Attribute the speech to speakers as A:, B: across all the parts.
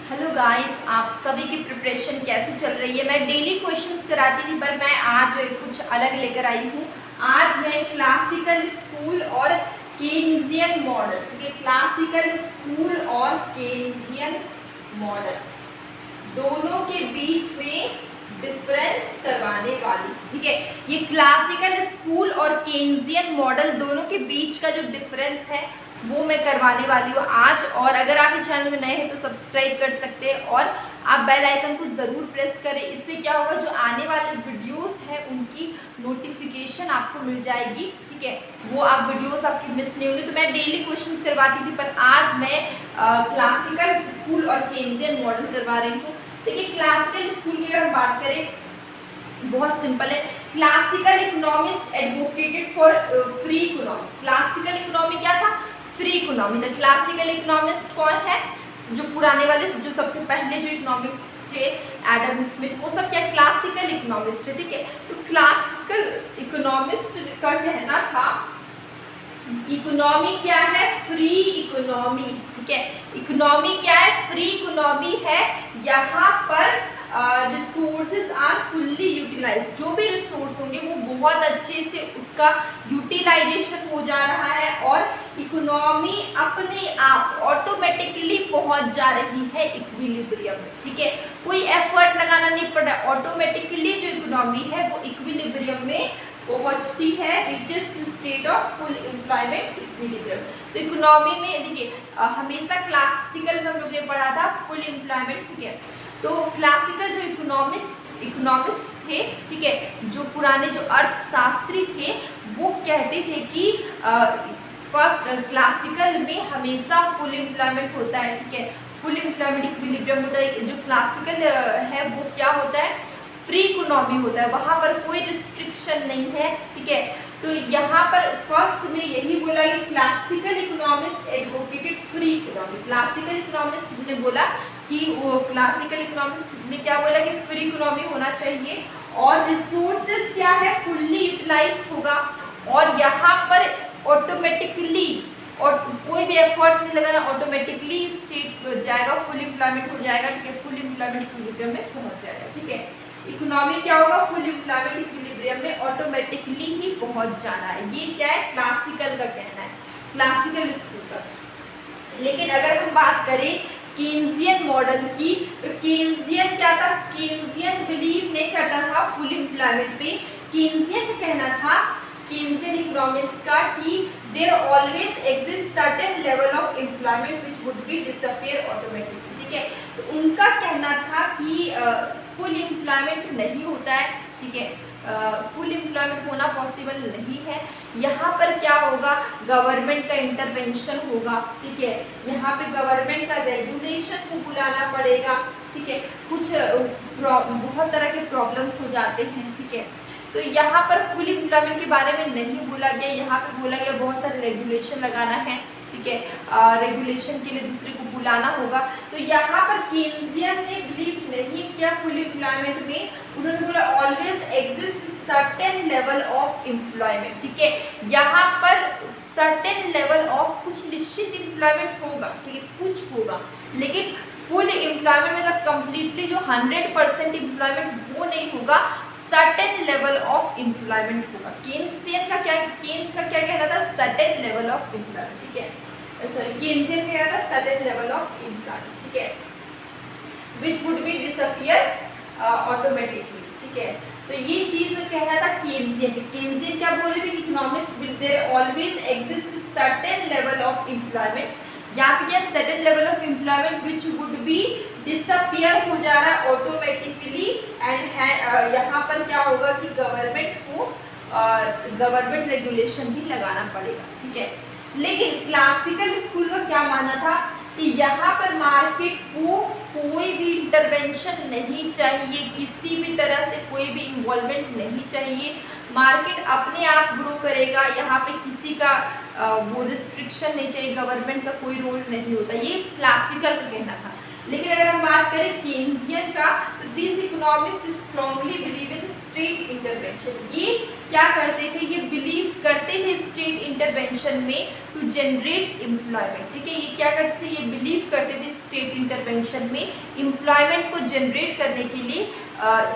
A: Hello guys, आप सभी की प्रिपरेशन कैसे चल रही है। मैं डेली क्वेश्चंस कराती थी पर मैं आज कुछ अलग लेकर आई हूँ। आज मैं क्लासिकल स्कूल और केन्जियन मॉडल, ठीक है, क्लासिकल स्कूल और केन्जियन मॉडल दोनों के बीच में डिफरेंस करवाने वाली, ठीक है। ये क्लासिकल स्कूल और केन्जियन मॉडल दोनों के बीच का जो डिफरेंस है वो मैं करवाने वाली हूँ आज। और अगर आप इस चैनल में नए हैं तो सब्सक्राइब कर सकते हैं और आप बेल आइकन को ज़रूर प्रेस करें। इससे क्या होगा, जो आने वाले वीडियोस हैं उनकी नोटिफिकेशन आपको मिल जाएगी, ठीक है, वो आप वीडियोस आपकी मिस नहीं होंगे। तो मैं डेली क्वेश्चंस करवाती थी पर आज मैं क्लासिकल स्कूल और केन्जियन मॉडल करवा रही हूँ। देखिए, क्लासिकल स्कूल की अगर हम बात करें, बहुत सिंपल है। Classical economist advocated for free economy. Classical economy क्या था? Free economy. The classical economist कौन है? जो पुराने वाले, जो सबसे पहले जो इकोनॉमिक्स थे, एडम स्मिथ, वो सब क्या क्लासिकल इकोनॉमिस्ट है, ठीक है। तो क्लासिकल इकोनॉमिस्ट का कहना था इकोनॉमी क्या है? फ्री इकोनॉमी, ठीक है। इकोनॉमी क्या है? फ्री इकोनॉमी है। यहाँ पर रिसोर्सेज आर फुल्ली यूटिलाइज। जो भी रिसोर्स होंगे वो बहुत अच्छे से उसका यूटिलाइजेशन हो जा रहा है और इकोनॉमी अपने आप ऑटोमेटिकली पहुंच जा रही है इक्विलिब्रियम में, ठीक है। कोई एफर्ट लगाना नहीं पड़ रहा, ऑटोमेटिकली जो इकोनॉमी है वो इक्विलिब्रियम में पहुंचती है, reaches to state of full employment equilibrium. तो इकोनॉमी में देखिए, हमेशा क्लासिकल में हम लोग ने पढ़ा था फुल एम्प्लॉयमेंट, ठीक है। तो क्लासिकल जो इकोनॉमिस्ट थे, ठीक है, जो पुराने जो अर्थशास्त्री थे, वो कहते थे कि फर्स्ट क्लासिकल में हमेशा फुल एम्प्लॉयमेंट होता है, ठीक है, फुल एम्प्लॉयमेंट इक्विलिब्रियम होता है। जो क्लासिकल है वो क्या होता है? फ्री इकोनॉमी होता है, वहाँ पर कोई रिस्ट्रिक्शन नहीं है, ठीक है। तो यहाँ पर फर्स्ट में यही बोला कि classical economist advocated free economy. Classical economist ने बोला कि वो क्लासिकल इकोनॉमिस्ट ने क्या बोला कि फ्री इकोनॉमी होना चाहिए और रिसोर्सेज क्या है? फुल्ली यूटिलाइज्ड होगा और यहाँ पर ऑटोमेटिकली और कोई भी एफर्ट नहीं लगाना, ऑटोमेटिकली स्टेट जाएगा, फुल एम्प्लॉयमेंट हो जाएगा, ठीक है, फुल एम्प्लॉयमेंट इक्विलिब्रियम में पहुंच जाएगा, ठीक है। इकोनॉमी क्या होगा? फुल एम्प्लॉयमेंट इक्विलिब्रियम में ऑटोमेटिकली ही पहुंच जाना है। ये क्या है? क्लासिकल का कहना है, क्लासिकल स्कूल का। लेकिन अगर हम बात करें केन्जियन मॉडल की, तो केन्जियन क्या था? केन्जियन बिलीव नहीं करता था फुल एम्प्लॉयमेंट पे। केन्जियन का कहना था, केन्जियन इकोनॉमिस्ट का, कि there always exist certain level of employment which would be disappear automatically, ठीक है। तो उनका कहना था कि फुल एम्प्लॉयमेंट नहीं होता है, ठीक है, फुल एम्प्लॉयमेंट होना पॉसिबल नहीं है। यहाँ पर क्या होगा? गवर्नमेंट का इंटरवेंशन होगा, ठीक है। यहाँ पे गवर्नमेंट का रेगुलेशन को बुलाना पड़ेगा, ठीक है। कुछ बहुत तरह के प्रॉब्लम्स हो जाते हैं, ठीक है। तो यहाँ पर फुल एम्प्लॉयमेंट के बारे में नहीं बोला गया, यहाँ पर बोला गया बहुत सारे रेगुलेशन लगाना है, ठीक है, रेगुलेशन के लिए दूसरे को बुलाना होगा। तो यहाँ पर केन्जियन ने बिलीव नहीं किया फुल एम्प्लॉयमेंट में। उन्होंने बोला always exist certain level of employment, ठीक है। यहाँ पर सर्टेन लेवल ऑफ कुछ निश्चित एम्प्लॉयमेंट होगा, ठीक है, कुछ होगा, लेकिन फुल एम्प्लॉयमेंट मतलब कंप्लीटली जो 100% एम्प्लॉयमेंट वो नहीं होगा, सर्टेन लेवल ऑफ एम्प्लॉयमेंट होगा। केन्जियन का क्या, केन्स का क्या कहना था? सर्टेन लेवल ऑफ एम्प्लॉयमेंट, ठीक है, सॉरी, केन्जियन का था सर्टेन लेवल ऑफ एम्प्लॉयमेंट, ठीक है, which would be disappear automatically, ठीक है। तो ये चीज कहना था केन्जियन। केन्जियन क्या बोल रहे थे? Economics there always exist certain level of employment. यहाँ पे क्या? Certain level of employment which would be disappear हो जा रहा है ऑटोमेटिकली एंड है। यहाँ पर क्या होगा कि गवर्नमेंट को गवर्नमेंट रेगुलेशन भी लगाना पड़ेगा, ठीक है। लेकिन क्लासिकल स्कूल का क्या मानना था कि यहाँ पर मार्केट को कोई भी इंटरवेंशन नहीं चाहिए, किसी भी तरह से कोई भी इन्वॉल्वमेंट नहीं चाहिए, मार्केट अपने आप ग्रो करेगा, यहाँ पे किसी का वो रिस्ट्रिक्शन नहीं चाहिए, गवर्नमेंट का कोई रोल नहीं होता, ये क्लासिकल का कहना था। लेकिन अगर हम बात करें केन्जियन का, तो this economics strongly believe in state intervention. ये क्या करते थे, ये बिलीव करते थे स्टेट इंटरवेंशन में टू जनरेट एम्प्लॉयमेंट। ठीक है, ये क्या करते थे, ये बिलीव करते थे स्टेट इंटरवेंशन में एम्प्लॉयमेंट को जनरेट करने के लिए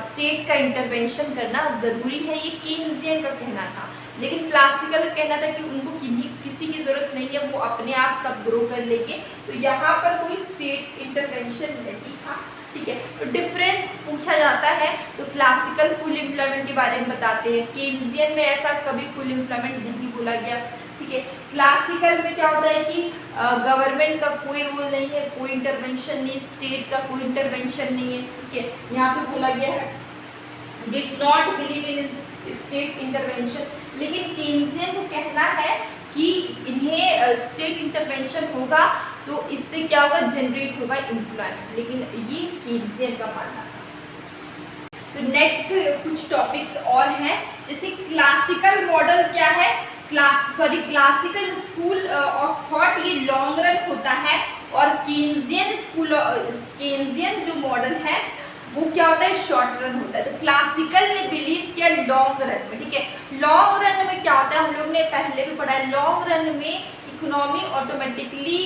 A: स्टेट का इंटरवेंशन करना ज़रूरी है। ये केन्जियन का कहना था। लेकिन क्लासिकल का कहना था कि उनको किसी की ज़रूरत नहीं है, वो अपने आप सब ग्रो कर लेंगे। तो यहाँ पर कोई स्टेट इंटरवेंशन नहीं था। ठीक है, तो डिफरेंस पूछा जाता है तो क्लासिकल फुल एम्प्लॉयमेंट के बारे में बताते हैं, केन्जियन में ऐसा कभी फुल एम्प्लॉयमेंट नहीं बोला गया। ठीक है, क्लासिकल में क्या होता है कि गवर्नमेंट का कोई रोल नहीं है, कोई इंटरवेंशन नहीं, स्टेट का कोई इंटरवेंशन नहीं है। ठीक है, यहाँ पे बोला गया है did not believe in state intervention. लेकिन केन्जियन को कहना है कि इन्हें स्टेट इंटरवेंशन होगा तो इससे क्या होगा, जनरेट होगा एम्प्लॉयमेंट। लेकिन ये केन्जियन का मानना था। तो नेक्स्ट कुछ टॉपिक्स और हैं, जैसे क्लासिकल मॉडल क्या है, क्लासिकल स्कूल ऑफ थॉट ये लॉन्ग रन होता है, और केन्जियन जो मॉडल है वो क्या होता है, शॉर्ट रन होता है। तो क्लासिकल ने बिलीव किया लॉन्ग रन में। ठीक है, लॉन्ग रन में क्या होता है, हम लोग ने पहले भी पढ़ा है, लॉन्ग रन में इकोनॉमी ऑटोमेटिकली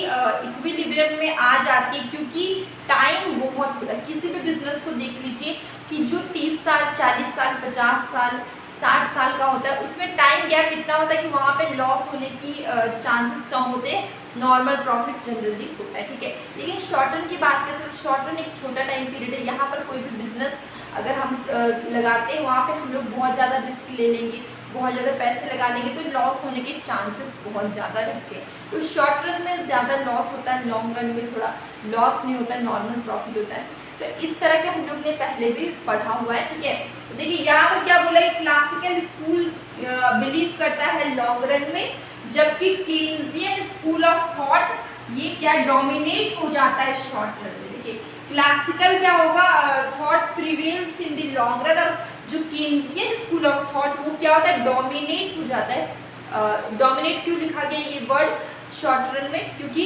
A: इक्विलिब्रियम में आ जाती है, क्योंकि टाइम बहुत होता है। किसी भी बिजनेस को देख लीजिए कि जो 30 साल 40 साल 50 साल 60 साल का होता है, उसमें टाइम गैप इतना होता है कि वहाँ पे लॉस होने की चांसेस कम होते हैं, नॉर्मल प्रॉफिट जनरली होता है। ठीक है, लेकिन शॉर्ट रन की बात करें तो शॉर्ट रन एक छोटा टाइम पीरियड है। यहाँ पर कोई भी बिजनेस अगर हम लगाते हैं, वहाँ पे हम लोग बहुत ज़्यादा रिस्क ले लेंगे, बहुत ज़्यादा पैसे लगा लेंगे, तो लॉस होने के चांसेस बहुत ज़्यादा रहते हैं। तो शॉर्ट रन में ज़्यादा लॉस होता है, लॉन्ग रन में थोड़ा लॉस नहीं होता है, नॉर्मल प्रॉफिट होता है। तो इस तरह के हम लोग ने पहले भी पढ़ा हुआ है। ठीक है, तो देखिए यहाँ पर क्या बोला है, क्लासिकल स्कूल बिलीव करता है लॉन्ग रन में, जबकि केन्जियन स्कूल ऑफ थॉट ये क्या डोमिनेट हो जाता है शॉर्ट रन में। देखिए क्लासिकल क्या होगा, thought prevails in the long run, और जो केन्जियन स्कूल ऑफ थॉट वो क्या होता है, डोमिनेट हो जाता है। डोमिनेट क्यों लिखा गया ये वर्ड शॉर्ट रन में, क्योंकि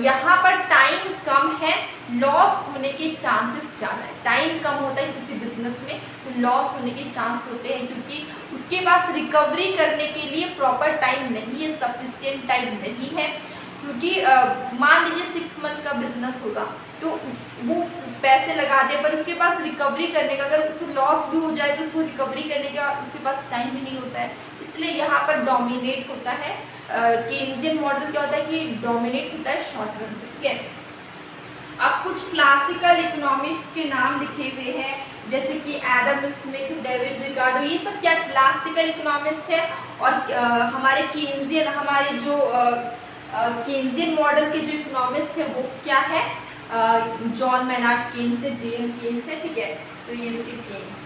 A: यहाँ पर टाइम कम है, लॉस होने के चांसेस ज़्यादा है। टाइम कम होता है किसी बिजनेस में तो लॉस होने के चांस होते हैं, क्योंकि उसके पास रिकवरी करने के लिए प्रॉपर टाइम नहीं है, सफिशिएंट टाइम नहीं है। क्योंकि मान लीजिए 6 मंथ का बिजनेस होगा तो वो पैसे लगा दे, पर उसके पास रिकवरी करने का, अगर उसको लॉस भी हो जाए तो उसको रिकवरी करने का उसके पास टाइम भी नहीं होता है। इसलिए यहाँ पर डोमिनेट होता है। केन्जियन मॉडल क्या होता है कि डोमिनेट होता है शॉर्ट रन से। ठीक है, अब कुछ क्लासिकल इकोनॉमिस्ट के नाम लिखे हुए हैं, जैसे कि एडम स्मिथ, डेविड रिकार्डो, ये सब क्या क्लासिकल इकोनॉमिस्ट है। और हमारे केन्जियन, हमारे जो केन्जियन मॉडल के जो इकोनॉमिस्ट है वो क्या है, जॉन मैनार्ड केन्स है, जेएम केन्स है। ठीक है, तो ये देखिए केन्स।